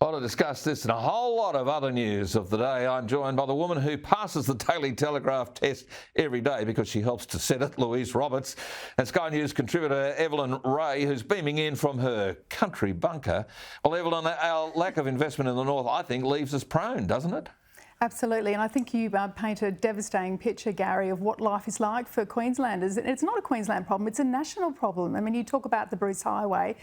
Well, to discuss this and a whole lot of other news of the day, I'm joined by the woman who passes the Daily Telegraph test every day because she helps to set it, Louise Roberts, and Sky News contributor Evelyn Ray, who's beaming in from her country bunker. Well, Evelyn, our lack of investment in the north, I think, leaves us prone, doesn't it? Absolutely, and I think you paint a devastating picture, Gary, of what life is like for Queenslanders. It's not a Queensland problem, it's a national problem. I mean, you talk about the Bruce Highway,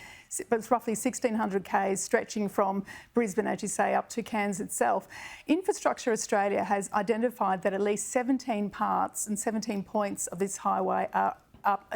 but it's roughly 1,600 k's stretching from Brisbane, as you say, up to Cairns itself. Infrastructure Australia has identified that at least 17 parts and 17 points of this highway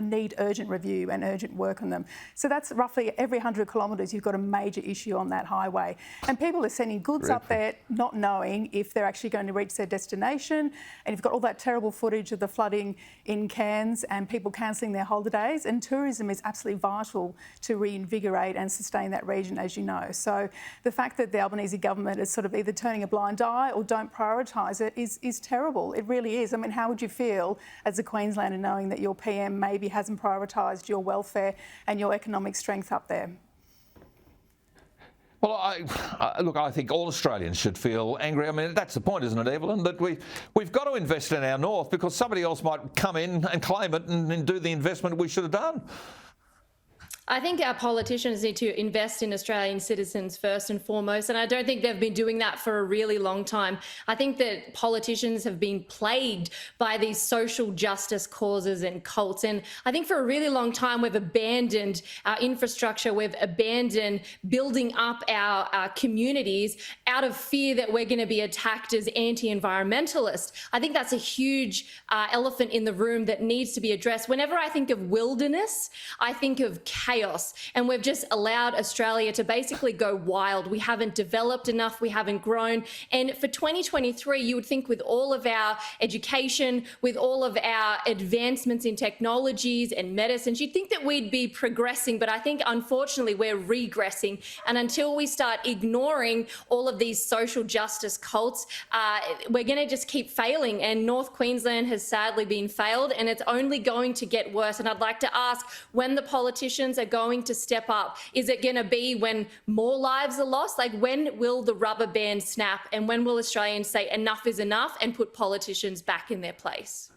need urgent review and urgent work on them. So that's roughly every 100 kilometres you've got a major issue on that highway. And people are sending goods up there not knowing if they're actually going to reach their destination. And you've got all that terrible footage of the flooding in Cairns and people cancelling their holidays. And tourism is absolutely vital to reinvigorate and sustain that region, as you know. So the fact that the Albanese government is sort of either turning a blind eye or don't prioritise it is terrible. It really is. I mean, how would you feel as a Queenslander knowing that your PM maybe hasn't prioritised your welfare and your economic strength up there? Well, I think all Australians should feel angry. I mean, that's the point, isn't it, Evelyn? That we've got to invest in our north because somebody else might come in and claim it and do the investment we should have done. I think our politicians need to invest in Australian citizens first and foremost, and I don't think they've been doing that for a really long time. I think that politicians have been plagued by these social justice causes and cults, and I think for a really long time we've abandoned our infrastructure, we've abandoned building up our communities out of fear that we're going to be attacked as anti-environmentalists. I think that's a huge elephant in the room that needs to be addressed. Whenever I think of wilderness, I think of chaos, and we've just allowed Australia to basically go wild. We haven't developed enough, we haven't grown, and for 2023 you would think with all of our education, with all of our advancements in technologies and medicines, you'd think that we'd be progressing, but I think unfortunately we're regressing, and until we start ignoring all of these social justice cults, we're going to just keep failing, and North Queensland has sadly been failed, and it's only going to get worse. And I'd like to ask when the politicians are going to step up. Is it going to be when more lives are lost? Like, when will the rubber band snap, and when will Australians say enough is enough and put politicians back in their place?